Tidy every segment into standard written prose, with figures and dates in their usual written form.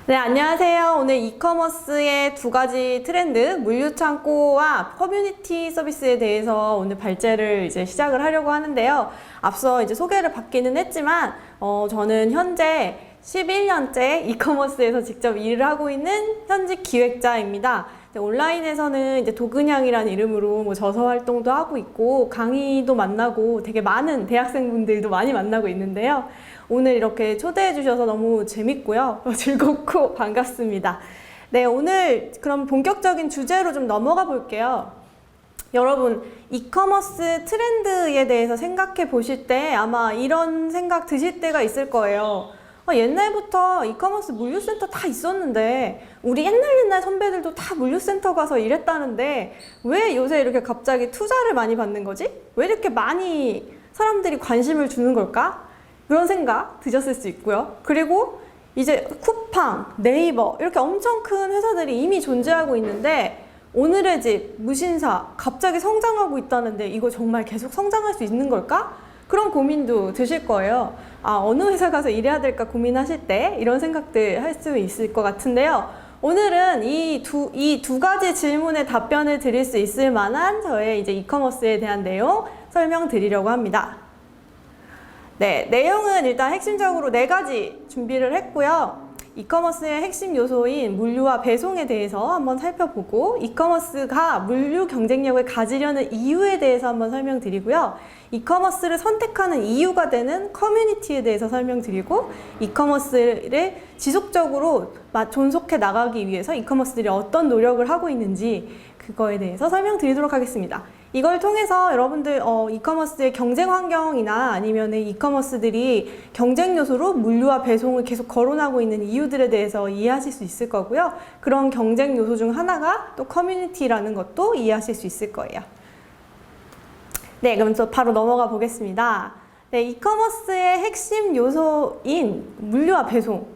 네, 안녕하세요. 오늘 이커머스의 두 가지 트렌드, 물류창고와 커뮤니티 서비스에 대해서 오늘 발제를 이제 시작을 하려고 하는데요. 앞서 이제 소개를 받기는 했지만, 저는 현재 11년째 이커머스에서 직접 일을 하고 있는 현직 기획자입니다. 온라인에서는 이제 도그냥이라는 이름으로 뭐 저서 활동도 하고 있고 강의도 만나고 되게 많은 대학생분들도 많이 만나고 있는데요. 오늘 이렇게 초대해 주셔서 너무 재밌고요. 즐겁고 반갑습니다. 네, 오늘 그럼 본격적인 주제로 좀 넘어가 볼게요. 여러분, 이커머스 트렌드에 대해서 생각해 보실 때 아마 이런 생각 드실 때가 있을 거예요. 옛날부터 이커머스 물류센터 다 있었는데 우리 옛날 선배들도 다 물류센터 가서 일했다는데 왜 요새 이렇게 갑자기 투자를 많이 받는 거지? 왜 이렇게 많이 사람들이 관심을 주는 걸까? 그런 생각 드셨을 수 있고요. 그리고 이제 쿠팡, 네이버 이렇게 엄청 큰 회사들이 이미 존재하고 있는데 오늘의 집, 무신사 갑자기 성장하고 있다는데 이거 정말 계속 성장할 수 있는 걸까? 그런 고민도 드실 거예요. 어느 회사 가서 일해야 될까 고민하실 때 이런 생각들 할 수 있을 것 같은데요. 오늘은 이 두 가지 질문에 답변을 드릴 수 있을 만한 저의 이제 이커머스에 대한 내용 설명드리려고 합니다. 네, 내용은 일단 핵심적으로 4가지 준비를 했고요. 이커머스의 핵심 요소인 물류와 배송에 대해서 한번 살펴보고 이커머스가 물류 경쟁력을 가지려는 이유에 대해서 한번 설명드리고요. 이커머스를 선택하는 이유가 되는 커뮤니티에 대해서 설명드리고 이커머스를 지속적으로 존속해 나가기 위해서 이커머스들이 어떤 노력을 하고 있는지 그거에 대해서 설명드리도록 하겠습니다. 이걸 통해서 여러분들 이커머스의 경쟁 환경이나 아니면 이커머스들이 경쟁 요소로 물류와 배송을 계속 거론하고 있는 이유들에 대해서 이해하실 수 있을 거고요. 그런 경쟁 요소 중 하나가 또 커뮤니티라는 것도 이해하실 수 있을 거예요. 네, 그럼 저 바로 넘어가 보겠습니다. 네, 이커머스의 핵심 요소인 물류와 배송.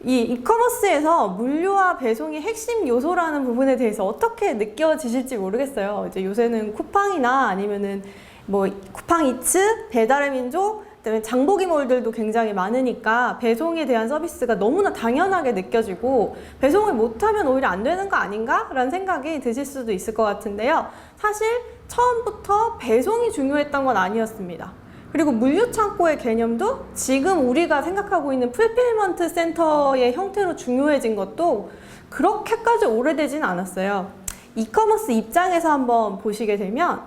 이 이커머스에서 물류와 배송이 핵심 요소라는 부분에 대해서 어떻게 느껴지실지 모르겠어요. 이제 요새는 쿠팡이나 아니면은 뭐 쿠팡이츠, 배달의 민족, 그다음에 장보기몰들도 굉장히 많으니까 배송에 대한 서비스가 너무나 당연하게 느껴지고 배송을 못하면 오히려 안 되는 거 아닌가? 라는 생각이 드실 수도 있을 것 같은데요. 사실 처음부터 배송이 중요했던 건 아니었습니다. 그리고 물류창고의 개념도 지금 우리가 생각하고 있는 풀필먼트 센터의 형태로 중요해진 것도 그렇게까지 오래되진 않았어요. 이커머스 입장에서 한번 보시게 되면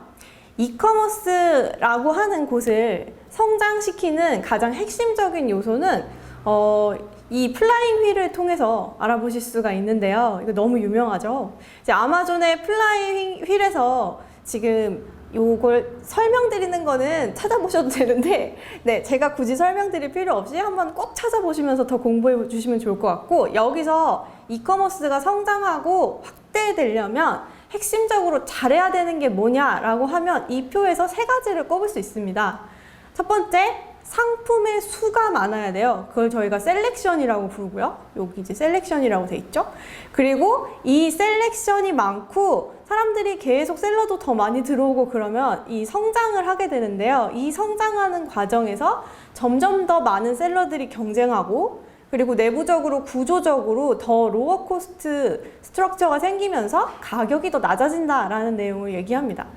이커머스라고 하는 곳을 성장시키는 가장 핵심적인 요소는 이 플라잉 휠을 통해서 알아보실 수가 있는데요. 이거 너무 유명하죠. 이제 아마존의 플라잉 휠에서 지금 요걸 설명드리는 거는 찾아보셔도 되는데 네, 제가 굳이 설명드릴 필요 없이 한번 꼭 찾아보시면서 더 공부해 주시면 좋을 것 같고 여기서 이커머스가 성장하고 확대되려면 핵심적으로 잘해야 되는 게 뭐냐라고 하면 이 표에서 3가지를 꼽을 수 있습니다. 첫 번째, 상품의 수가 많아야 돼요. 그걸 저희가 셀렉션이라고 부르고요. 여기 이제 셀렉션이라고 돼 있죠. 그리고 이 셀렉션이 많고 사람들이 계속 셀러도 더 많이 들어오고 그러면 이 성장을 하게 되는데요. 이 성장하는 과정에서 점점 더 많은 셀러들이 경쟁하고 그리고 내부적으로 구조적으로 더 로어 코스트 스트럭처가 생기면서 가격이 더 낮아진다라는 내용을 얘기합니다.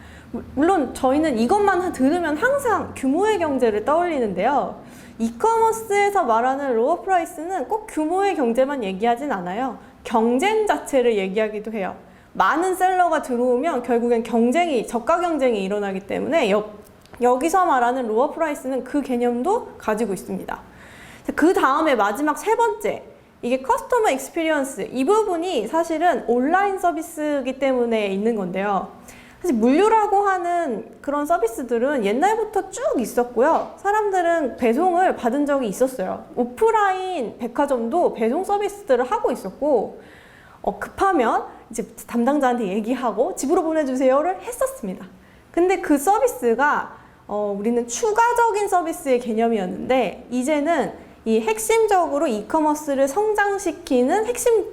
물론 저희는 이것만 들으면 항상 규모의 경제를 떠올리는데요. 이커머스에서 말하는 로어 프라이스는 꼭 규모의 경제만 얘기하진 않아요. 경쟁 자체를 얘기하기도 해요. 많은 셀러가 들어오면 결국엔 저가 경쟁이 일어나기 때문에 여기서 말하는 로어 프라이스는 그 개념도 가지고 있습니다. 그 다음에 마지막 3번째, 이게 커스터머 익스피리언스. 이 부분이 사실은 온라인 서비스이기 때문에 있는 건데요. 사실 물류라고 하는 그런 서비스들은 옛날부터 쭉 있었고요. 사람들은 배송을 받은 적이 있었어요. 오프라인 백화점도 배송 서비스들을 하고 있었고 급하면 이제 담당자한테 얘기하고 집으로 보내주세요를 했었습니다. 근데 그 서비스가 우리는 추가적인 서비스의 개념이었는데 이제는 이 핵심적으로 이커머스를 성장시키는 핵심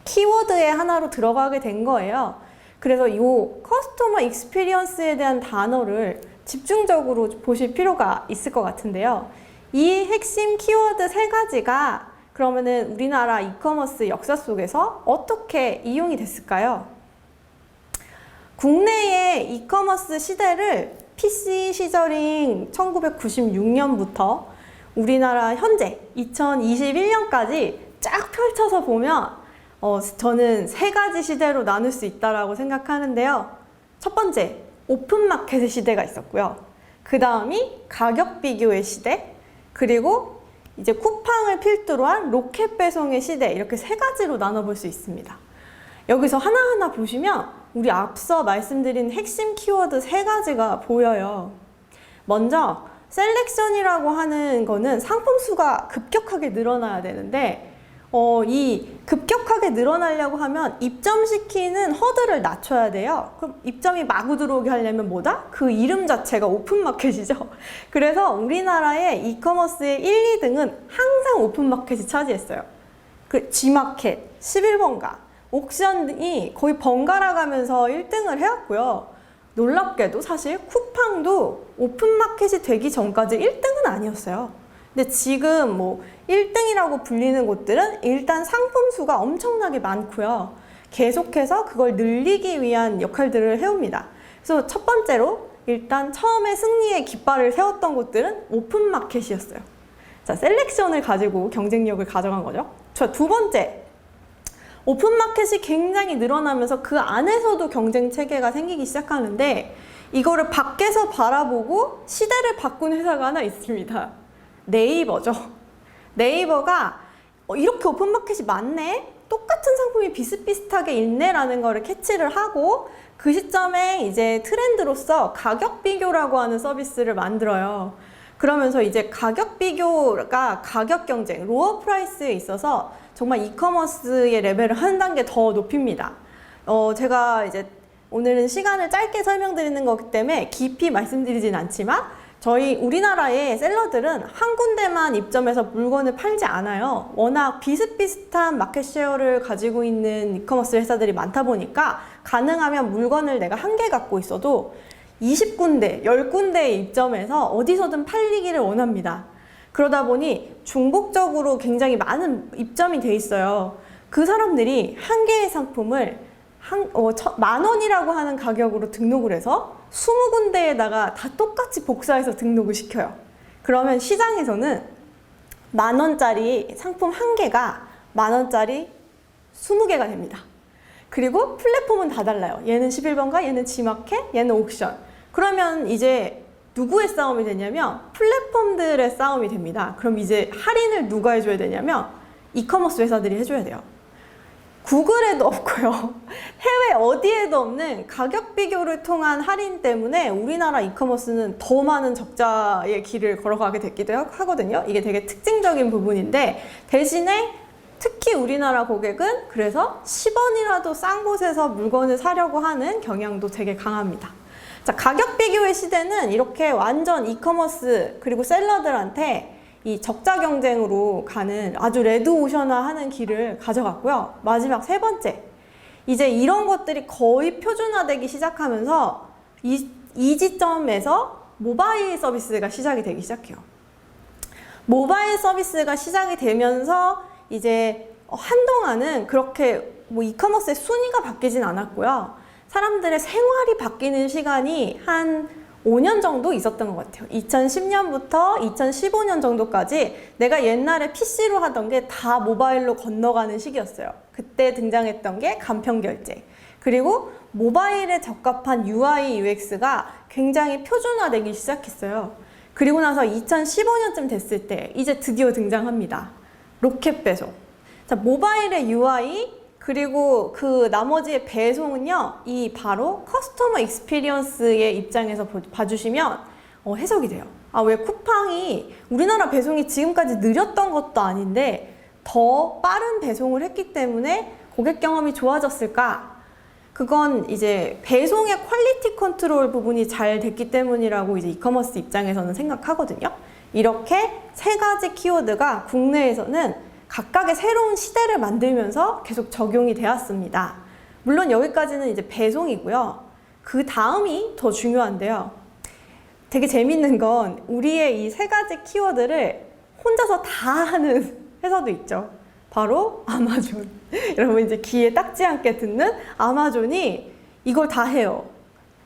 키워드의 하나로 들어가게 된 거예요. 그래서 이 커스터머 익스피리언스에 대한 단어를 집중적으로 보실 필요가 있을 것 같은데요. 이 핵심 키워드 세 가지가 그러면은 우리나라 이커머스 역사 속에서 어떻게 이용이 됐을까요? 국내의 이커머스 시대를 PC 시절인 1996년부터 우리나라 현재 2021년까지 쫙 펼쳐서 보면 저는 세 가지 시대로 나눌 수 있다고 생각하는데요. 첫 번째, 오픈마켓의 시대가 있었고요. 그 다음이 가격 비교의 시대, 그리고 이제 쿠팡을 필두로 한 로켓 배송의 시대, 이렇게 세 가지로 나눠볼 수 있습니다. 여기서 하나하나 보시면 우리 앞서 말씀드린 핵심 키워드 세 가지가 보여요. 먼저 셀렉션이라고 하는 거는 상품 수가 급격하게 늘어나야 되는데 이 급격하게 늘어나려고 하면 입점시키는 허들을 낮춰야 돼요. 그럼 입점이 마구 들어오게 하려면 뭐다? 그 이름 자체가 오픈마켓이죠. 그래서 우리나라의 이커머스의 1, 2등은 항상 오픈마켓이 차지했어요. 그 G마켓, 11번가, 옥션이 거의 번갈아 가면서 1등을 해왔고요. 놀랍게도 사실 쿠팡도 오픈마켓이 되기 전까지 1등은 아니었어요. 근데 지금 뭐 1등이라고 불리는 곳들은 일단 상품 수가 엄청나게 많고요. 계속해서 그걸 늘리기 위한 역할들을 해옵니다. 그래서 첫 번째로 일단 처음에 승리의 깃발을 세웠던 곳들은 오픈마켓이었어요. 자, 셀렉션을 가지고 경쟁력을 가져간 거죠. 자, 두 번째, 오픈마켓이 굉장히 늘어나면서 그 안에서도 경쟁 체계가 생기기 시작하는데 이거를 밖에서 바라보고 시대를 바꾼 회사가 하나 있습니다. 네이버죠. 네이버가 이렇게 오픈마켓이 많네? 똑같은 상품이 비슷비슷하게 있네라는 거를 캐치를 하고 그 시점에 이제 트렌드로서 가격 비교라고 하는 서비스를 만들어요. 그러면서 이제 가격 비교가 가격 경쟁, 로어 프라이스에 있어서 정말 이커머스의 레벨을 한 단계 더 높입니다. 제가 이제 오늘은 시간을 짧게 설명드리는 거기 때문에 깊이 말씀드리진 않지만 저희 우리나라의 셀러들은 한 군데만 입점해서 물건을 팔지 않아요. 워낙 비슷비슷한 마켓 셰어를 가지고 있는 이커머스 회사들이 많다 보니까 가능하면 물건을 내가 한 개 갖고 있어도 20군데, 10군데에 입점해서 어디서든 팔리기를 원합니다. 그러다 보니 중복적으로 굉장히 많은 입점이 돼 있어요. 그 사람들이 한 개의 상품을 10,000원이라고 하는 가격으로 등록을 해서 20군데에다가 다 똑같이 복사해서 등록을 시켜요. 그러면 시장에서는 10,000원짜리 상품 한 개가 10,000원짜리 20개가 됩니다. 그리고 플랫폼은 다 달라요. 얘는 11번가, 얘는 G마켓, 얘는 옥션. 그러면 이제 누구의 싸움이 되냐면 플랫폼들의 싸움이 됩니다. 그럼 이제 할인을 누가 해줘야 되냐면 이커머스 회사들이 해줘야 돼요. 구글에도 없고요. 해외 어디에도 없는 가격 비교를 통한 할인 때문에 우리나라 이커머스는 더 많은 적자의 길을 걸어가게 됐기도 하거든요. 이게 되게 특징적인 부분인데 대신에 특히 우리나라 고객은 그래서 10원이라도 싼 곳에서 물건을 사려고 하는 경향도 되게 강합니다. 자, 가격 비교의 시대는 이렇게 완전 이커머스 그리고 셀러들한테 이 적자 경쟁으로 가는 아주 레드오션화하는 길을 가져갔고요. 마지막 세 번째, 이제 이런 것들이 거의 표준화되기 시작하면서 이 지점에서 모바일 서비스가 시작이 되기 시작해요. 모바일 서비스가 시작이 되면서 이제 한동안은 그렇게 뭐 이커머스의 순위가 바뀌진 않았고요. 사람들의 생활이 바뀌는 시간이 한 5년 정도 있었던 것 같아요. 2010년부터 2015년 정도까지 내가 옛날에 PC로 하던 게 다 모바일로 건너가는 시기였어요. 그때 등장했던 게 간편결제. 그리고 모바일에 적합한 UI, UX가 굉장히 표준화되기 시작했어요. 그리고 나서 2015년쯤 됐을 때 이제 드디어 등장합니다. 로켓 배송. 자, 모바일의 UI 그리고 그 나머지의 배송은요, 이 바로 커스터머 익스피리언스의 입장에서 봐주시면 해석이 돼요. 아, 왜 쿠팡이 우리나라 배송이 지금까지 느렸던 것도 아닌데 더 빠른 배송을 했기 때문에 고객 경험이 좋아졌을까? 그건 이제 배송의 퀄리티 컨트롤 부분이 잘 됐기 때문이라고 이제 이커머스 입장에서는 생각하거든요. 이렇게 세 가지 키워드가 국내에서는 각각의 새로운 시대를 만들면서 계속 적용이 되었습니다. 물론 여기까지는 이제 배송이고요. 그 다음이 더 중요한데요. 되게 재밌는 건 우리의 이 세 가지 키워드를 혼자서 다 하는 회사도 있죠. 바로 아마존. 여러분 이제 귀에 딱지 않게 듣는 아마존이 이걸 다 해요.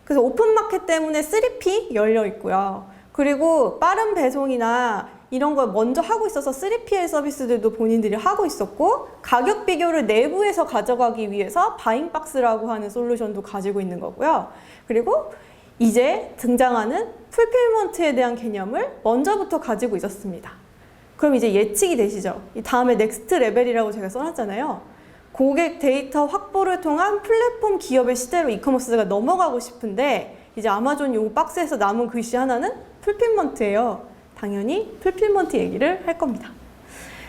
그래서 오픈마켓 때문에 3P 열려 있고요. 그리고 빠른 배송이나 이런 걸 먼저 하고 있어서 3PL 서비스들도 본인들이 하고 있었고, 가격 비교를 내부에서 가져가기 위해서 바잉박스라고 하는 솔루션도 가지고 있는 거고요. 그리고 이제 등장하는 풀필먼트에 대한 개념을 먼저부터 가지고 있었습니다. 그럼 이제 예측이 되시죠? 이 다음에 넥스트 레벨이라고 제가 써놨잖아요. 고객 데이터 확보를 통한 플랫폼 기업의 시대로 이커머스가 넘어가고 싶은데, 이제 아마존 요 박스에서 남은 글씨 하나는 풀필먼트예요. 당연히 풀필먼트 얘기를 할 겁니다.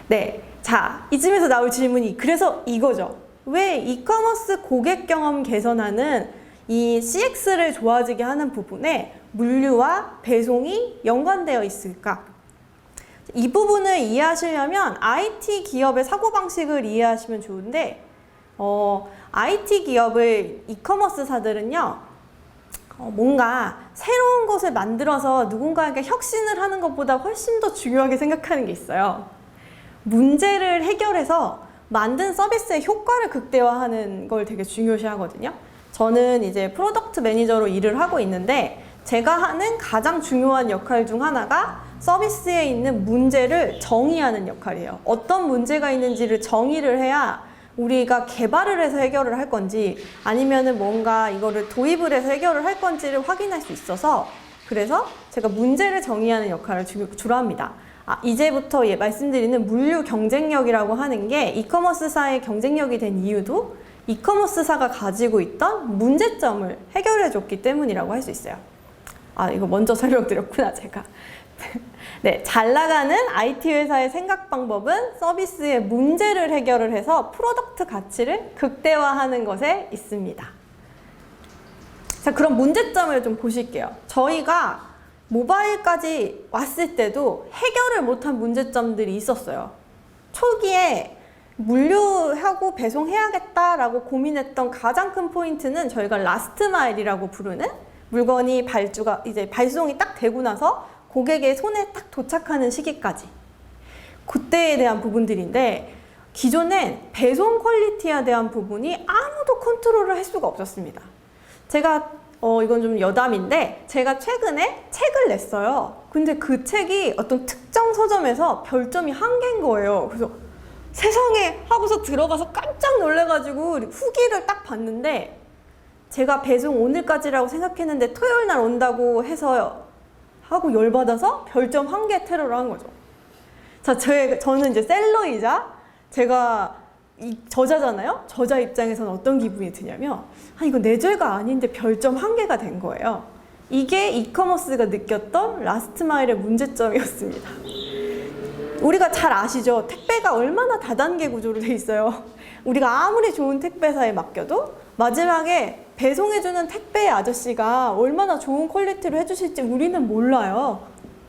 네, 자, 이쯤에서 나올 질문이 그래서 이거죠. 왜 이커머스 고객 경험 개선하는 이 CX를 좋아지게 하는 부분에 물류와 배송이 연관되어 있을까? 이 부분을 이해하시려면 IT 기업의 사고방식을 이해하시면 좋은데, IT 기업의 이커머스사들은요, 뭔가 새로운 것을 만들어서 누군가에게 혁신을 하는 것보다 훨씬 더 중요하게 생각하는 게 있어요. 문제를 해결해서 만든 서비스의 효과를 극대화하는 걸 되게 중요시 하거든요. 저는 이제 프로덕트 매니저로 일을 하고 있는데, 제가 하는 가장 중요한 역할 중 하나가 서비스에 있는 문제를 정의하는 역할이에요. 어떤 문제가 있는지를 정의를 해야 우리가 개발을 해서 해결을 할 건지, 아니면은 뭔가 이거를 도입을 해서 해결을 할 건지를 확인할 수 있어서, 그래서 제가 문제를 정의하는 역할을 주로 합니다. 이제부터 말씀드리는 물류 경쟁력이라고 하는 게 이커머스사의 경쟁력이 된 이유도 이커머스사가 가지고 있던 문제점을 해결해 줬기 때문이라고 할 수 있어요. 이거 먼저 설명드렸구나, 제가. 네, 잘 나가는 IT 회사의 생각 방법은 서비스의 문제를 해결을 해서 프로덕트 가치를 극대화하는 것에 있습니다. 자, 그럼 문제점을 좀 보실게요. 저희가 모바일까지 왔을 때도 해결을 못한 문제점들이 있었어요. 초기에 물류하고 배송해야겠다라고 고민했던 가장 큰 포인트는 저희가 라스트 마일이라고 부르는 물건이 발송이 딱 되고 나서 고객의 손에 딱 도착하는 시기까지, 그때에 대한 부분들인데, 기존엔 배송 퀄리티에 대한 부분이 아무도 컨트롤을 할 수가 없었습니다. 제가 이건 좀 여담인데, 제가 최근에 책을 냈어요. 근데 그 책이 어떤 특정 서점에서 별점이 1개인 거예요. 그래서 세상에 하고서 들어가서 깜짝 놀래가지고 후기를 딱 봤는데, 제가 배송 오늘까지라고 생각했는데 토요일 날 온다고 해서 하고 열받아서 별점 1개 테러를 한 거죠. 자, 저는 이제 셀러이자 제가 저자잖아요? 저자 입장에서는 어떤 기분이 드냐면, 이거 내 죄가 아닌데 별점 1개가 된 거예요. 이게 이커머스가 느꼈던 라스트 마일의 문제점이었습니다. 우리가 잘 아시죠? 택배가 얼마나 다단계 구조로 돼 있어요. 우리가 아무리 좋은 택배사에 맡겨도 마지막에 배송해주는 택배 아저씨가 얼마나 좋은 퀄리티로 해주실지 우리는 몰라요.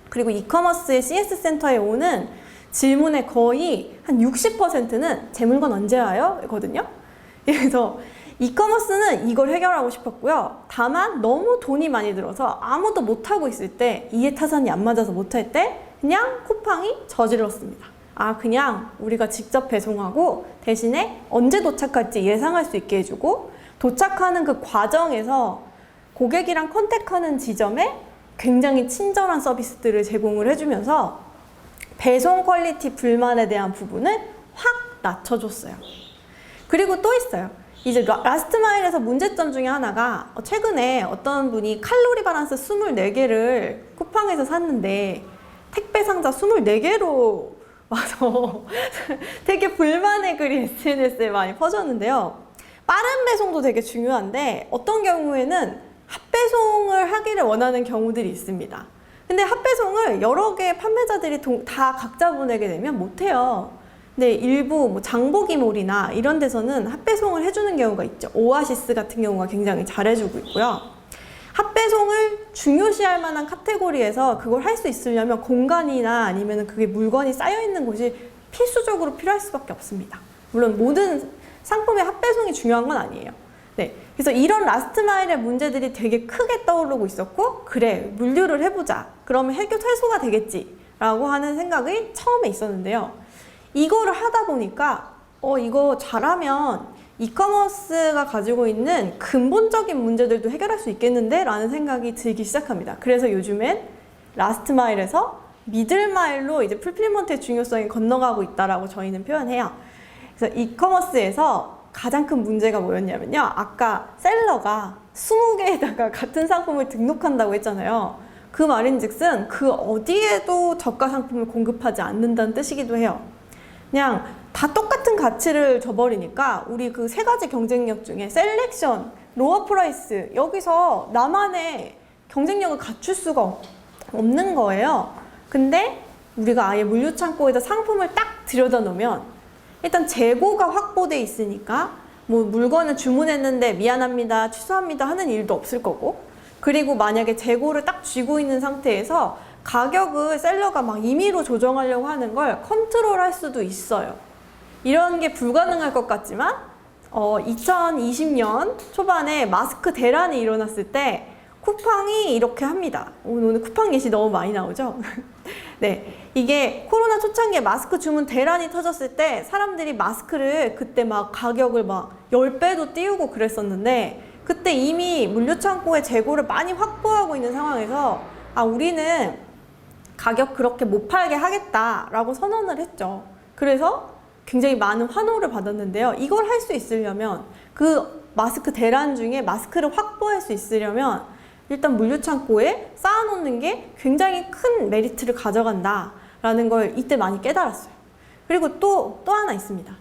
그리고 이커머스의 CS 센터에 오는 질문의 거의 한 60%는 제 물건 언제 와요? 거든요. 그래서 이커머스는 이걸 해결하고 싶었고요. 다만 너무 돈이 많이 들어서 아무도 못하고 있을 때, 이해타산이 안 맞아서 못할 때 그냥 쿠팡이 저질렀습니다. 그냥 우리가 직접 배송하고 대신에 언제 도착할지 예상할 수 있게 해주고, 도착하는 그 과정에서 고객이랑 컨택하는 지점에 굉장히 친절한 서비스들을 제공을 해주면서 배송 퀄리티 불만에 대한 부분을 확 낮춰줬어요. 그리고 또 있어요. 이제 라스트 마일에서 문제점 중에 하나가, 최근에 어떤 분이 칼로리 바란스 24개를 쿠팡에서 샀는데 택배 상자 24개로 와서 되게 불만의 글이 SNS에 많이 퍼졌는데요. 빠른 배송도 되게 중요한데, 어떤 경우에는 핫배송을 하기를 원하는 경우들이 있습니다. 근데 핫배송을 여러 개의 판매자들이 다 각자 보내게 되면 못해요. 근데 일부 장보기몰이나 이런 데서는 핫배송을 해주는 경우가 있죠. 오아시스 같은 경우가 굉장히 잘해주고 있고요. 핫배송을 중요시할 만한 카테고리에서 그걸 할 수 있으려면 공간이나 아니면 그게 물건이 쌓여있는 곳이 필수적으로 필요할 수밖에 없습니다. 물론 모든 상품의 핫배송이 중요한 건 아니에요. 네, 그래서 이런 라스트 마일의 문제들이 되게 크게 떠오르고 있었고, 그래, 물류를 해보자. 그러면 해소가 되겠지. 라고 하는 생각이 처음에 있었는데요. 이거를 하다 보니까, 이거 잘하면 이커머스가 가지고 있는 근본적인 문제들도 해결할 수 있겠는데? 라는 생각이 들기 시작합니다. 그래서 요즘엔 라스트 마일에서 미들 마일로 이제 풀필먼트의 중요성이 건너가고 있다라고 저희는 표현해요. 그래서 이커머스에서 가장 큰 문제가 뭐였냐면요. 아까 셀러가 20개에다가 같은 상품을 등록한다고 했잖아요. 그 말인즉슨 그 어디에도 저가 상품을 공급하지 않는다는 뜻이기도 해요. 그냥 다 똑같은 가치를 줘버리니까 우리 그 세 가지 경쟁력 중에 셀렉션, 로어 프라이스, 여기서 나만의 경쟁력을 갖출 수가 없는 거예요. 근데 우리가 아예 물류창고에다 상품을 딱 들여다 놓으면 일단 재고가 확보돼 있으니까 뭐 물건을 주문했는데 미안합니다, 취소합니다 하는 일도 없을 거고, 그리고 만약에 재고를 딱 쥐고 있는 상태에서 가격을 셀러가 막 임의로 조정하려고 하는 걸 컨트롤할 수도 있어요. 이런 게 불가능할 것 같지만 2020년 초반에 마스크 대란이 일어났을 때 쿠팡이 이렇게 합니다. 오늘 쿠팡 예시 너무 많이 나오죠? 네, 이게 코로나 초창기에 마스크 주문 대란이 터졌을 때 사람들이 마스크를 그때 막 가격을 막 10배도 띄우고 그랬었는데, 그때 이미 물류창고에 재고를 많이 확보하고 있는 상황에서 우리는 가격 그렇게 못 팔게 하겠다라고 선언을 했죠. 그래서 굉장히 많은 환호를 받았는데요. 이걸 할 수 있으려면, 그 마스크 대란 중에 마스크를 확보할 수 있으려면 일단 물류창고에 쌓아놓는 게 굉장히 큰 메리트를 가져간다라는 걸 이때 많이 깨달았어요. 그리고 또 하나 있습니다.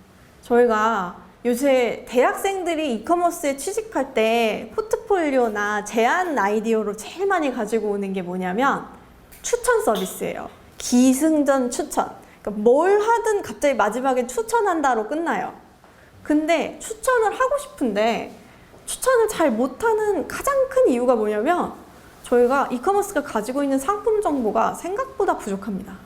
저희가 요새 대학생들이 이커머스에 취직할 때 포트폴리오나 제안 아이디어로 제일 많이 가지고 오는 게 뭐냐면 추천 서비스예요. 기승전 추천. 그러니까 뭘 하든 갑자기 마지막에 추천한다로 끝나요. 근데 추천을 하고 싶은데 추천을 잘 못하는 가장 큰 이유가 뭐냐면 저희가 이커머스가 가지고 있는 상품 정보가 생각보다 부족합니다.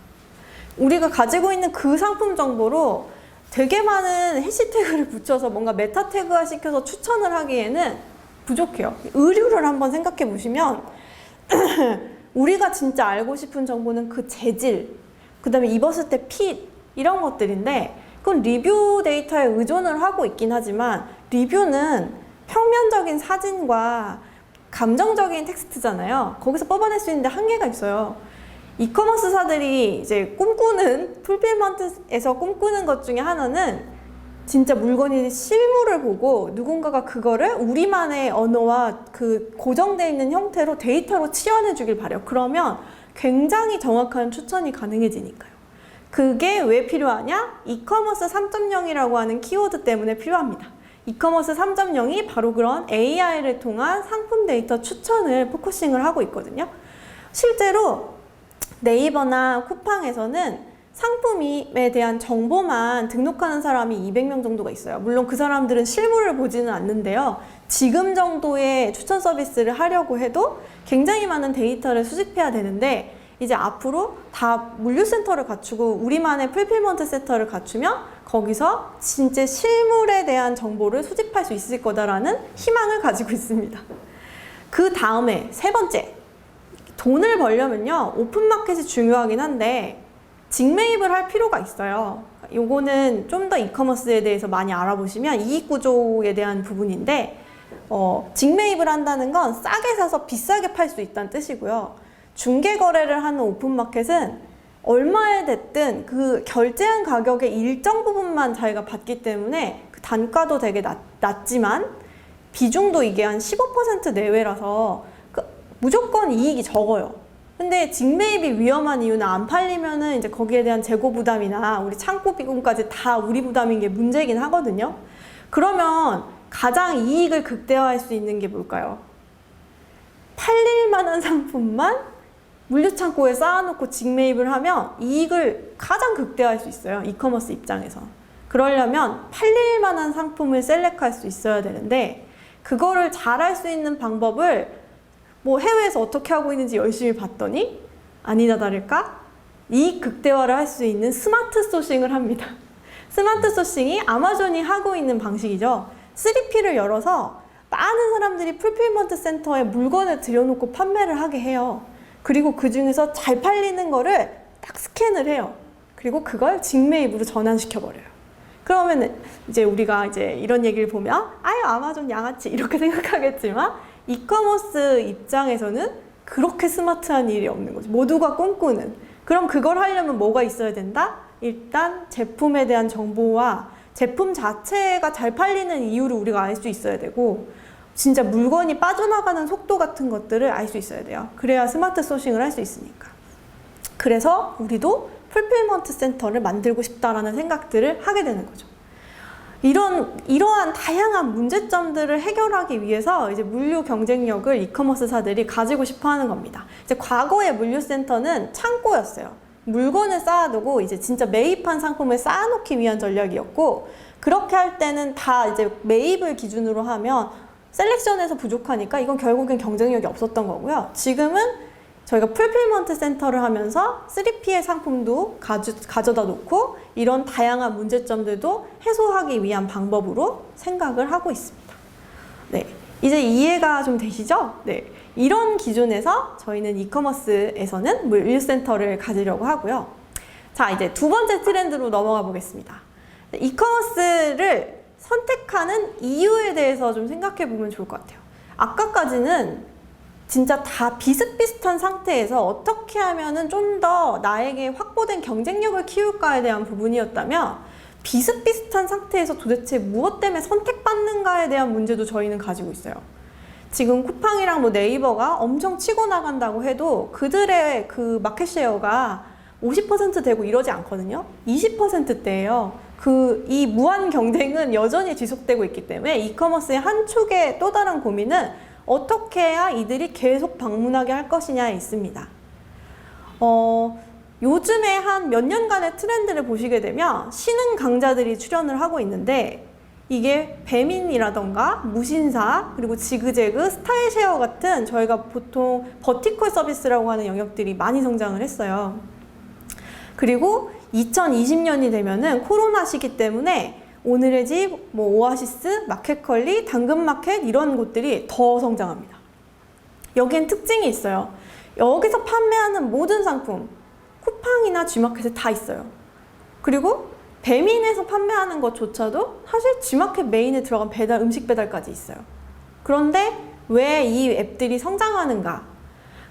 우리가 가지고 있는 그 상품 정보로 되게 많은 해시태그를 붙여서 뭔가 메타 태그화 시켜서 추천을 하기에는 부족해요. 의류를 한번 생각해 보시면 우리가 진짜 알고 싶은 정보는 그 재질, 그 다음에 입었을 때 핏, 이런 것들인데 그건 리뷰 데이터에 의존을 하고 있긴 하지만 리뷰는 평면적인 사진과 감정적인 텍스트잖아요. 거기서 뽑아낼 수 있는데 한계가 있어요. 이커머스사들이 이제 꿈꾸는, 풀필먼트에서 꿈꾸는 것 중에 하나는 진짜 물건이 실물을 보고 누군가가 그거를 우리만의 언어와 그 고정되어 있는 형태로 데이터로 치환해 주길 바래요. 그러면 굉장히 정확한 추천이 가능해지니까요. 그게 왜 필요하냐? 이커머스 3.0이라고 하는 키워드 때문에 필요합니다. 이커머스 3.0이 바로 그런 AI를 통한 상품 데이터 추천을 포커싱을 하고 있거든요. 실제로 네이버나 쿠팡에서는 상품에 대한 정보만 등록하는 사람이 200명 정도가 있어요. 물론 그 사람들은 실물을 보지는 않는데요. 지금 정도의 추천 서비스를 하려고 해도 굉장히 많은 데이터를 수집해야 되는데, 이제 앞으로 다 물류센터를 갖추고 우리만의 풀필먼트 센터를 갖추면 거기서 진짜 실물에 대한 정보를 수집할 수 있을 거다라는 희망을 가지고 있습니다. 그 다음에 세 번째, 돈을 벌려면요 오픈마켓이 중요하긴 한데 직매입을 할 필요가 있어요. 요거는 좀 더 이커머스에 대해서 많이 알아보시면 이익구조에 대한 부분인데, 직매입을 한다는 건 싸게 사서 비싸게 팔 수 있다는 뜻이고요. 중개거래를 하는 오픈마켓은 얼마에 됐든 그 결제한 가격의 일정 부분만 자기가 받기 때문에 그 단가도 되게 낮지만 비중도 이게 한 15% 내외라서 무조건 이익이 적어요. 근데 직매입이 위험한 이유는 안 팔리면은 이제 거기에 대한 재고 부담이나 우리 창고 비용까지 다 우리 부담인 게 문제이긴 하거든요. 그러면 가장 이익을 극대화할 수 있는 게 뭘까요? 팔릴 만한 상품만 물류창고에 쌓아놓고 직매입을 하면 이익을 가장 극대화할 수 있어요. 이커머스 입장에서. 그러려면 팔릴 만한 상품을 셀렉할 수 있어야 되는데, 그거를 잘할 수 있는 방법을 뭐 해외에서 어떻게 하고 있는지 열심히 봤더니 아니나 다를까 이익 극대화를 할 수 있는 스마트 소싱을 합니다. 스마트 소싱이 아마존이 하고 있는 방식이죠. 3P를 열어서 많은 사람들이 풀필먼트 센터에 물건을 들여놓고 판매를 하게 해요. 그리고 그 중에서 잘 팔리는 거를 딱 스캔을 해요. 그리고 그걸 직매입으로 전환시켜버려요. 그러면 이제 우리가 이제 이런 얘기를 보면 아유 아마존 양아치 이렇게 생각하겠지만 이커머스 입장에서는 그렇게 스마트한 일이 없는 거죠. 모두가 꿈꾸는. 그럼 그걸 하려면 뭐가 있어야 된다? 일단 제품에 대한 정보와 제품 자체가 잘 팔리는 이유를 우리가 알 수 있어야 되고 진짜 물건이 빠져나가는 속도 같은 것들을 알 수 있어야 돼요. 그래야 스마트 소싱을 할 수 있으니까. 그래서 우리도 풀필먼트 센터를 만들고 싶다라는 생각들을 하게 되는 거죠. 이러한 다양한 문제점들을 해결하기 위해서 이제 물류 경쟁력을 이커머스사들이 가지고 싶어 하는 겁니다. 이제 과거의 물류센터는 창고였어요. 물건을 쌓아두고 이제 진짜 매입한 상품을 쌓아놓기 위한 전략이었고, 그렇게 할 때는 다 이제 매입을 기준으로 하면 셀렉션에서 부족하니까 이건 결국엔 경쟁력이 없었던 거고요. 지금은 저희가 풀필먼트 센터를 하면서 3P의 상품도 가져다 놓고 이런 다양한 문제점들도 해소하기 위한 방법으로 생각을 하고 있습니다. 네, 이제 이해가 좀 되시죠? 네, 이런 기준에서 저희는 이커머스에서는 물류센터를 가지려고 하고요. 자, 이제 두 번째 트렌드로 넘어가 보겠습니다. 이커머스를 선택하는 이유에 대해서 좀 생각해 보면 좋을 것 같아요. 아까까지는 진짜 다 비슷비슷한 상태에서 어떻게 하면은 좀 더 나에게 확보된 경쟁력을 키울까에 대한 부분이었다면, 비슷비슷한 상태에서 도대체 무엇 때문에 선택받는가에 대한 문제도 저희는 가지고 있어요. 지금 쿠팡이랑 뭐 네이버가 엄청 치고 나간다고 해도 그들의 그 마켓쉐어가 50% 되고 이러지 않거든요. 20%대예요. 이 무한 경쟁은 여전히 지속되고 있기 때문에 이커머스의 한 축의 또 다른 고민은 어떻게 해야 이들이 계속 방문하게 할 것이냐에 있습니다. 요즘에 한 몇 년간의 트렌드를 보시게 되면 신흥 강자들이 출연을 하고 있는데, 이게 배민이라던가 무신사, 그리고 지그재그, 스타일쉐어 같은 저희가 보통 버티컬 서비스라고 하는 영역들이 많이 성장을 했어요. 그리고 2020년이 되면은 코로나 시기 때문에 오늘의 집, 뭐 오아시스, 마켓컬리, 당근마켓 이런 곳들이 더 성장합니다. 여기엔 특징이 있어요. 여기서 판매하는 모든 상품, 쿠팡이나 G마켓에 다 있어요. 그리고 배민에서 판매하는 것조차도 사실 G마켓 메인에 들어간 배달, 음식 배달까지 있어요. 그런데 왜 이 앱들이 성장하는가?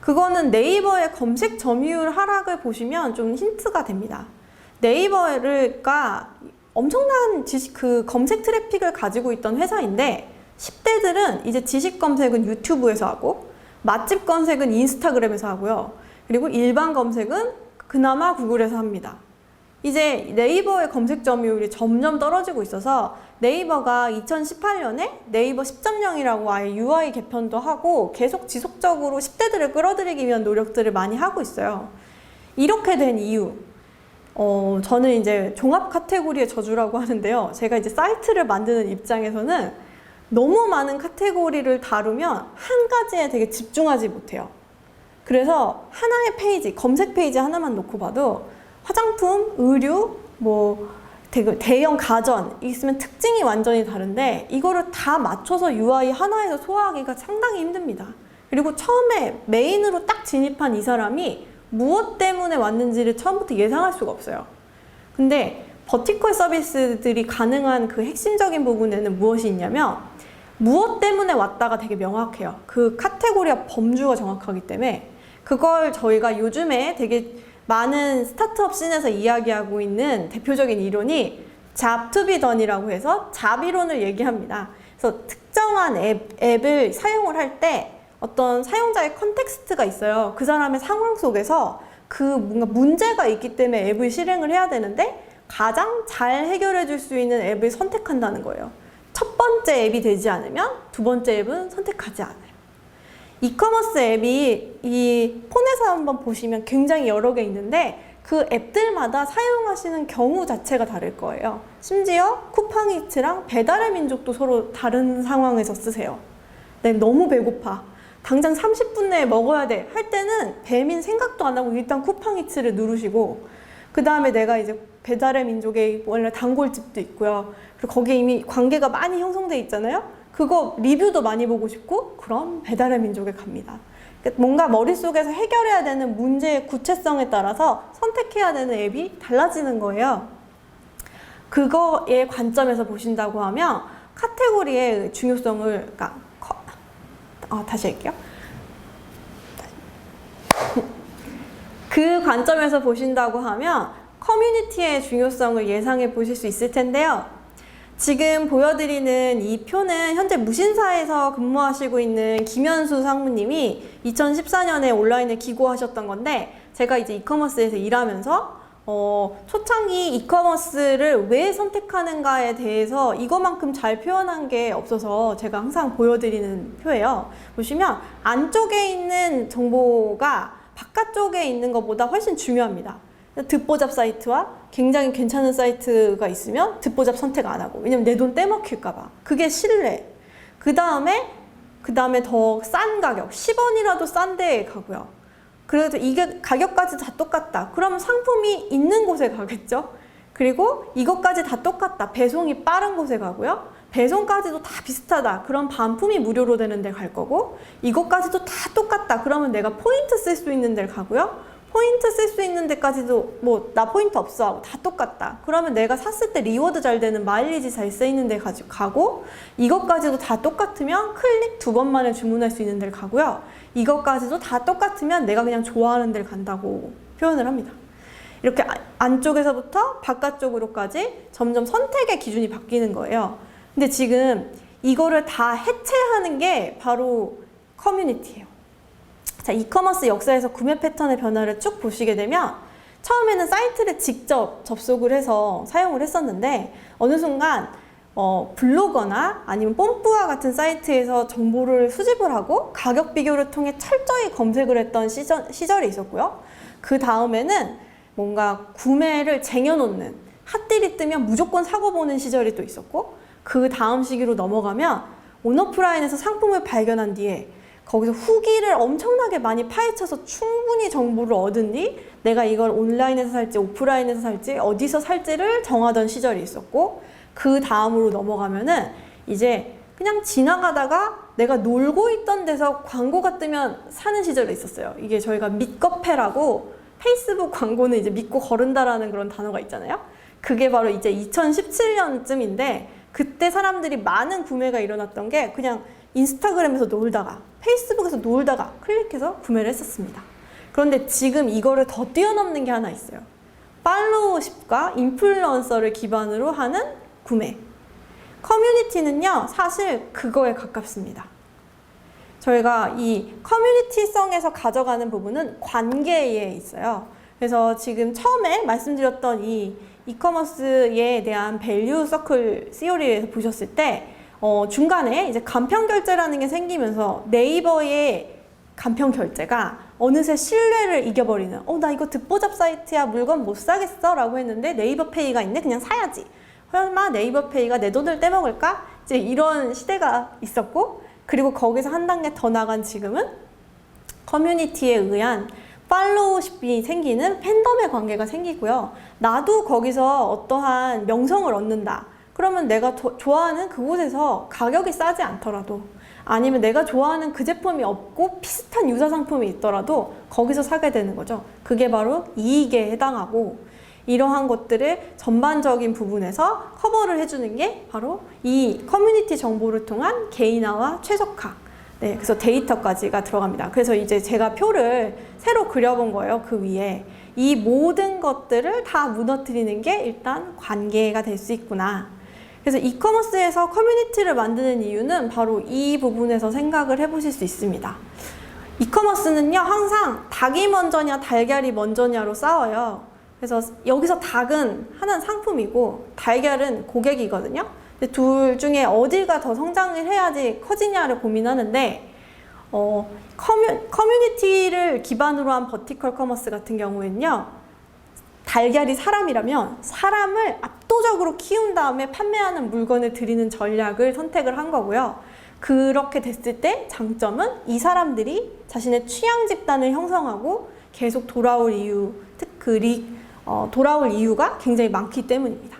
그거는 네이버의 검색 점유율 하락을 보시면 좀 힌트가 됩니다. 네이버가 엄청난 검색 트래픽을 가지고 있던 회사인데, 10대들은 이제 지식 검색은 유튜브에서 하고, 맛집 검색은 인스타그램에서 하고요. 그리고 일반 검색은 그나마 구글에서 합니다. 이제 네이버의 검색 점유율이 점점 떨어지고 있어서 네이버가 2018년에 네이버 10.0이라고 아예 UI 개편도 하고 계속 지속적으로 10대들을 끌어들이기 위한 노력들을 많이 하고 있어요. 이렇게 된 이유, 저는 이제 종합 카테고리의 저주라고 하는데요. 제가 이제 사이트를 만드는 입장에서는 너무 많은 카테고리를 다루면 한 가지에 되게 집중하지 못해요. 그래서 하나의 페이지, 검색 페이지 하나만 놓고 봐도 화장품, 의류, 뭐 대형 가전 있으면 특징이 완전히 다른데, 이거를 다 맞춰서 UI 하나에서 소화하기가 상당히 힘듭니다. 그리고 처음에 메인으로 딱 진입한 이 사람이 무엇 때문에 왔는지를 처음부터 예상할 수가 없어요. 근데 버티컬 서비스들이 가능한 그 핵심적인 부분에는 무엇이 있냐면, 무엇 때문에 왔다가 되게 명확해요. 그 카테고리와 범주가 정확하기 때문에. 그걸 저희가 요즘에 되게 많은 스타트업 씬에서 이야기하고 있는 대표적인 이론이 잡 투 비 던이라고 해서 잡 이론을 얘기합니다. 그래서 특정한 앱을 사용을 할 때 어떤 사용자의 컨텍스트가 있어요. 그 사람의 상황 속에서 그 뭔가 문제가 있기 때문에 앱을 실행을 해야 되는데, 가장 잘 해결해 줄 수 있는 앱을 선택한다는 거예요. 첫 번째 앱이 되지 않으면 두 번째 앱은 선택하지 않아요. 이커머스 앱이 이 폰에서 한번 보시면 굉장히 여러 개 있는데, 그 앱들마다 사용하시는 경우 자체가 다를 거예요. 심지어 쿠팡이츠랑 배달의 민족도 서로 다른 상황에서 쓰세요. 네, 너무 배고파, 당장 30분 내에 먹어야 돼 할 때는 배민 생각도 안 하고 일단 쿠팡이츠를 누르시고, 그 다음에 내가 이제 배달의 민족에 원래 단골집도 있고요. 그리고 거기에 이미 관계가 많이 형성돼 있잖아요. 그거 리뷰도 많이 보고 싶고 그럼 배달의 민족에 갑니다. 뭔가 머릿속에서 해결해야 되는 문제의 구체성에 따라서 선택해야 되는 앱이 달라지는 거예요. 그거의 관점에서 보신다고 하면 카테고리의 중요성을 다시 할게요. 그 관점에서 보신다고 하면 커뮤니티의 중요성을 예상해 보실 수 있을 텐데요. 지금 보여드리는 이 표는 현재 무신사에서 근무하시고 있는 김현수 상무님이 2014년에 온라인을 기고하셨던 건데, 제가 이제 이커머스에서 일하면서 초창기 이커머스를 왜 선택하는가에 대해서 이거만큼 잘 표현한 게 없어서 제가 항상 보여드리는 표예요. 보시면 안쪽에 있는 정보가 바깥쪽에 있는 것보다 훨씬 중요합니다. 듣보잡 사이트와 굉장히 괜찮은 사이트가 있으면 듣보잡 선택 안 하고, 왜냐면 내 돈 떼먹힐까 봐. 그게 신뢰. 그 다음에 더 싼 가격, 10원이라도 싼 데에 가고요. 그래도 이게 가격까지 다 똑같다. 그러면 상품이 있는 곳에 가겠죠. 그리고 이것까지 다 똑같다. 배송이 빠른 곳에 가고요. 배송까지도 다 비슷하다. 그럼 반품이 무료로 되는 데 갈 거고, 이것까지도 다 똑같다. 그러면 내가 포인트 쓸 수 있는 데를 가고요. 포인트 쓸 수 있는 데까지도 나 포인트 없어 하고 다 똑같다. 그러면 내가 샀을 때 리워드 잘 되는 마일리지 잘 쓰이는 데 가고, 이것까지도 다 똑같으면 클릭 2번 만에 주문할 수 있는 데를 가고요. 이것까지도 다 똑같으면 내가 그냥 좋아하는 데를 간다고 표현을 합니다. 이렇게 안쪽에서부터 바깥쪽으로까지 점점 선택의 기준이 바뀌는 거예요. 근데 지금 이거를 다 해체하는 게 바로 커뮤니티예요. 자, 이커머스 역사에서 구매 패턴의 변화를 쭉 보시게 되면 처음에는 사이트를 직접 접속을 해서 사용을 했었는데, 어느 순간 블로거나 아니면 뽐뿌와 같은 사이트에서 정보를 수집을 하고 가격 비교를 통해 철저히 검색을 했던 시절이 있었고요. 그 다음에는 뭔가 구매를 쟁여놓는, 핫딜이 뜨면 무조건 사고 보는 시절이 또 있었고, 그 다음 시기로 넘어가면 온오프라인에서 상품을 발견한 뒤에 거기서 후기를 엄청나게 많이 파헤쳐서 충분히 정보를 얻은 뒤 내가 이걸 온라인에서 살지 오프라인에서 살지 어디서 살지를 정하던 시절이 있었고, 그 다음으로 넘어가면은 이제 그냥 지나가다가 내가 놀고 있던 데서 광고가 뜨면 사는 시절이 있었어요. 이게 저희가 믿거페라고, 페이스북 광고는 이제 믿고 거른다라는 그런 단어가 있잖아요. 그게 바로 이제 2017년쯤인데, 그때 사람들이 많은 구매가 일어났던 게 그냥 인스타그램에서 놀다가 페이스북에서 놀다가 클릭해서 구매를 했었습니다. 그런데 지금 이거를 더 뛰어넘는 게 하나 있어요. 팔로우십과 인플루언서를 기반으로 하는 구매. 커뮤니티는요, 사실 그거에 가깝습니다. 저희가 이 커뮤니티성에서 가져가는 부분은 관계에 있어요. 그래서 지금 처음에 말씀드렸던 이 이커머스에 대한 밸류 서클 시오리에서 보셨을 때 중간에 이제 간편 결제라는 게 생기면서 네이버의 간편 결제가 어느새 신뢰를 이겨버리는, 나 이거 듣보잡 사이트야, 물건 못 사겠어 라고 했는데 네이버 페이가 있네, 그냥 사야지. 설마 네이버 페이가 내 돈을 떼먹을까? 이제 이런 시대가 있었고, 그리고 거기서 한 단계 더 나간 지금은 커뮤니티에 의한 팔로우십이 생기는 팬덤의 관계가 생기고요. 나도 거기서 어떠한 명성을 얻는다. 그러면 내가 좋아하는 그곳에서 가격이 싸지 않더라도, 아니면 내가 좋아하는 그 제품이 없고 비슷한 유사 상품이 있더라도 거기서 사게 되는 거죠. 그게 바로 이익에 해당하고, 이러한 것들을 전반적인 부분에서 커버를 해주는 게 바로 이 커뮤니티 정보를 통한 개인화와 최적화, 그래서 데이터까지가 들어갑니다. 그래서 이제 제가 표를 새로 그려본 거예요. 그 위에 이 모든 것들을 다 무너뜨리는 게 일단 관계가 될 수 있구나. 그래서 이커머스에서 커뮤니티를 만드는 이유는 바로 이 부분에서 생각을 해보실 수 있습니다. 이커머스는요, 항상 닭이 먼저냐 달걀이 먼저냐로 싸워요. 그래서 여기서 닭은 하나는 상품이고 달걀은 고객이거든요. 근데 둘 중에 어디가 더 성장을 해야지 커지냐를 고민하는데, 커뮤니티를 기반으로 한 버티컬 커머스 같은 경우에는요, 달걀이 사람이라면 사람을 압도적으로 키운 다음에 판매하는 물건을 드리는 전략을 선택을 한 거고요. 그렇게 됐을 때 장점은 이 사람들이 자신의 취향 집단을 형성하고 계속 돌아올 이유가 굉장히 많기 때문입니다.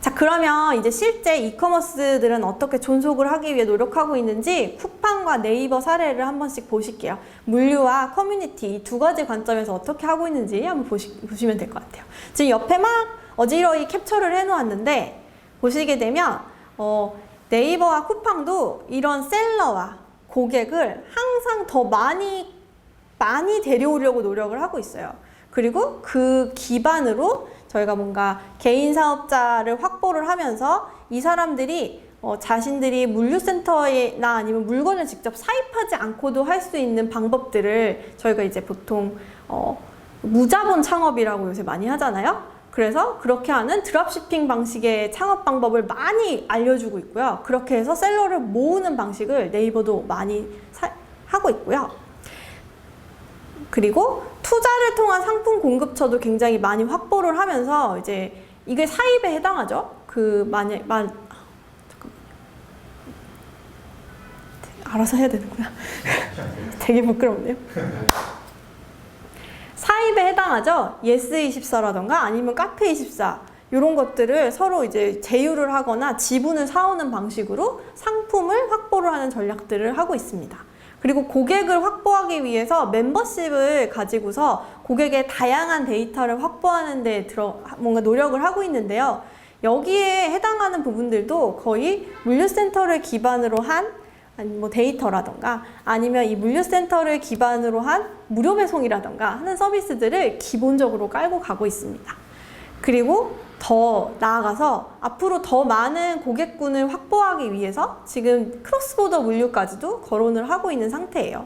자, 그러면 이제 실제 이커머스들은 어떻게 존속을 하기 위해 노력하고 있는지 쿠팡과 네이버 사례를 한 번씩 보실게요. 물류와 커뮤니티 이 두 가지 관점에서 어떻게 하고 있는지 한번 보시면 될 것 같아요. 지금 옆에 막 어지러이 캡처를 해놓았는데 보시게 되면 네이버와 쿠팡도 이런 셀러와 고객을 항상 더 많이 데려오려고 노력을 하고 있어요. 그리고 그 기반으로 저희가 뭔가 개인 사업자를 확보를 하면서 이 사람들이 자신들이 물류센터나 아니면 물건을 직접 사입하지 않고도 할 수 있는 방법들을 저희가 이제 보통 무자본 창업이라고 요새 많이 하잖아요. 그래서 그렇게 하는 드롭시핑 방식의 창업 방법을 많이 알려주고 있고요. 그렇게 해서 셀러를 모으는 방식을 네이버도 많이 하고 있고요. 그리고 투자를 통한 상품 공급처도 굉장히 많이 확보를 하면서 이제 이게 사입에 해당하죠. 잠깐만요. 알아서 해야 되는구나. 되게 부끄럽네요. 사입에 해당하죠. 예스24라던가 아니면 카페24 이런 것들을 서로 이제 제휴를 하거나 지분을 사오는 방식으로 상품을 확보를 하는 전략들을 하고 있습니다. 그리고 고객을 확보하기 위해서 멤버십을 가지고서 고객의 다양한 데이터를 확보하는 데 뭔가 노력을 하고 있는데요. 여기에 해당하는 부분들도 거의 물류센터를 기반으로 한 뭐 데이터라던가 아니면 이 물류센터를 기반으로 한 무료 배송이라던가 하는 서비스들을 기본적으로 깔고 가고 있습니다. 그리고 더 나아가서 앞으로 더 많은 고객군을 확보하기 위해서 지금 크로스보더 물류까지도 거론을 하고 있는 상태예요.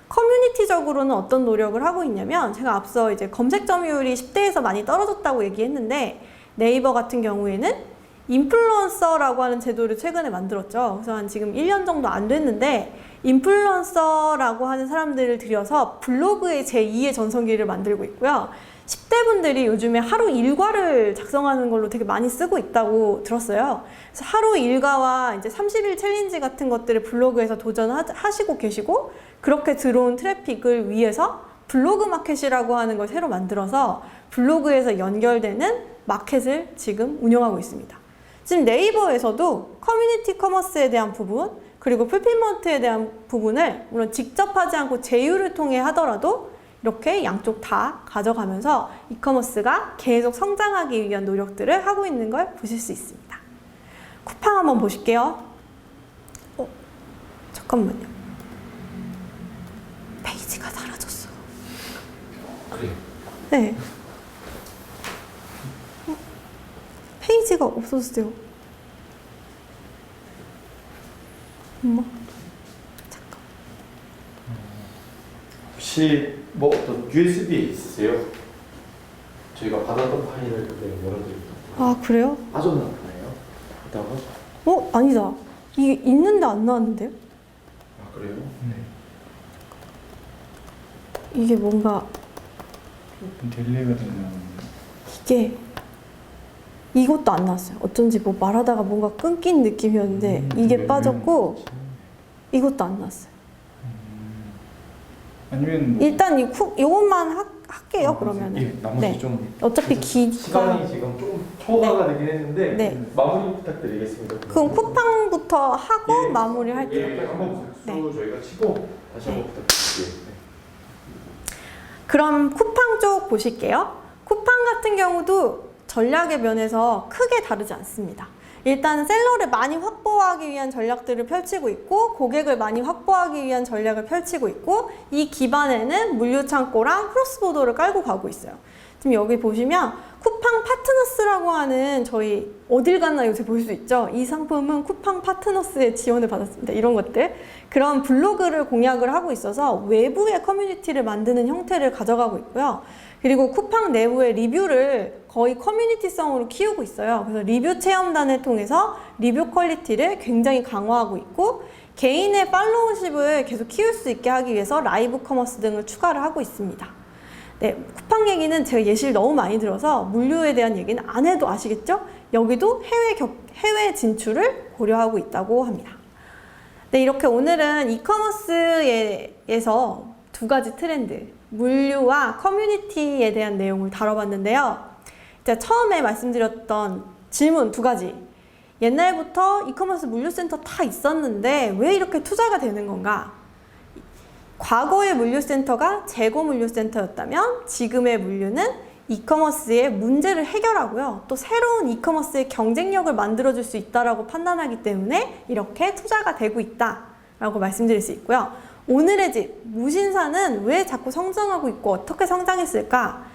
커뮤니티적으로는 어떤 노력을 하고 있냐면 제가 앞서 이제 검색 점유율이 10대에서 많이 떨어졌다고 얘기했는데 네이버 같은 경우에는 인플루언서라고 하는 제도를 최근에 만들었죠. 그래서 한 지금 1년 정도 안 됐는데 인플루언서라고 하는 사람들을 들여서 블로그의 제2의 전성기를 만들고 있고요. 10대 분들이 요즘에 하루 일과를 작성하는 걸로 되게 많이 쓰고 있다고 들었어요. 그래서 하루 일과와 이제 30일 챌린지 같은 것들을 블로그에서 도전하시고 계시고 그렇게 들어온 트래픽을 위해서 블로그 마켓이라고 하는 걸 새로 만들어서 블로그에서 연결되는 마켓을 지금 운영하고 있습니다. 지금 네이버에서도 커뮤니티 커머스에 대한 부분 그리고 풀필먼트에 대한 부분을 물론 직접 하지 않고 제휴를 통해 하더라도 이렇게 양쪽 다 가져가면서 이커머스가 계속 성장하기 위한 노력들을 하고 있는 걸 보실 수 있습니다. 쿠팡 한번 보실게요. 잠깐만요. 페이지가 사라졌어. 그래요? 네. 페이지가 없어졌어요. 엄마. 잠깐. 혹시 뭐 어떤 USB 있으세요? 저희가 받았던 파일을 그때 열어드릴게요. 아, 그래요? 빠져나왔나요? 이따가? 아니다. 이게 있는데 안 나왔는데요? 아 그래요? 네. 이게 뭔가 딜레이가 되면 이게 이것도 안 나왔어요. 어쩐지 뭐 말하다가 뭔가 끊긴 느낌이었는데 이게 빠졌고 이것도 안 나왔어요. 아니면 뭐 일단 이것만 할게요. 그러면은. 예, 나머지 네. 좀 어차피 시간이 지금 좀 초과가 되긴 했는데 네. 마무리 부탁드리겠습니다. 그럼 쿠팡부터 하고 예. 마무리할게요. 예, 한번 박수 네. 저희가 치고 다시 한번 부탁드릴게요. 네. 그럼 쿠팡 쪽 보실게요. 쿠팡 같은 경우도 전략의 면에서 크게 다르지 않습니다. 일단 셀러를 많이 확보하기 위한 전략들을 펼치고 있고 고객을 많이 확보하기 위한 전략을 펼치고 있고 이 기반에는 물류창고랑 크로스보더를 깔고 가고 있어요. 지금 여기 보시면 쿠팡 파트너스라고 하는 저희 어딜 갔나 요새 볼 수 있죠. 이 상품은 쿠팡 파트너스의 지원을 받았습니다. 이런 것들. 그런 블로그를 공략을 하고 있어서 외부의 커뮤니티를 만드는 형태를 가져가고 있고요. 그리고 쿠팡 내부의 리뷰를 거의 커뮤니티성으로 키우고 있어요. 그래서 리뷰 체험단을 통해서 리뷰 퀄리티를 굉장히 강화하고 있고 개인의 팔로우십을 계속 키울 수 있게 하기 위해서 라이브 커머스 등을 추가를 하고 있습니다. 네, 쿠팡 얘기는 제가 예시를 너무 많이 들어서 물류에 대한 얘기는 안 해도 아시겠죠? 여기도 해외 진출을 고려하고 있다고 합니다. 네, 이렇게 오늘은 이커머스에서 두 가지 트렌드, 물류와 커뮤니티에 대한 내용을 다뤄봤는데요. 제가 처음에 말씀드렸던 질문 두 가지. 옛날부터 이커머스 물류센터 다 있었는데 왜 이렇게 투자가 되는 건가? 과거의 물류센터가 재고 물류센터였다면 지금의 물류는 이커머스의 문제를 해결하고요. 또 새로운 이커머스의 경쟁력을 만들어줄 수 있다라고 판단하기 때문에 이렇게 투자가 되고 있다라고 말씀드릴 수 있고요. 오늘의 집, 무신사는 왜 자꾸 성장하고 있고 어떻게 성장했을까?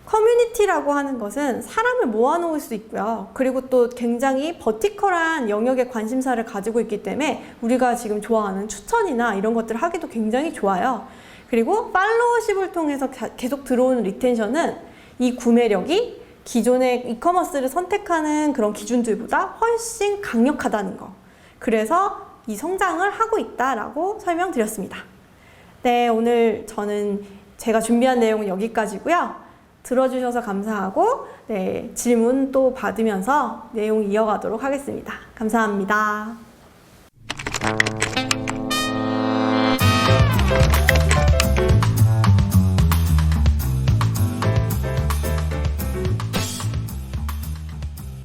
커뮤니티라고 하는 것은 사람을 모아놓을 수 있고요. 그리고 또 굉장히 버티컬한 영역의 관심사를 가지고 있기 때문에 우리가 지금 좋아하는 추천이나 이런 것들을 하기도 굉장히 좋아요. 그리고 팔로워십을 통해서 계속 들어오는 리텐션은 이 구매력이 기존의 이커머스를 선택하는 그런 기준들보다 훨씬 강력하다는 거. 그래서 이 성장을 하고 있다라고 설명드렸습니다. 네, 오늘 저는 제가 준비한 내용은 여기까지고요. 들어주셔서 감사하고 네, 질문 또 받으면서 내용 이어가도록 하겠습니다. 감사합니다.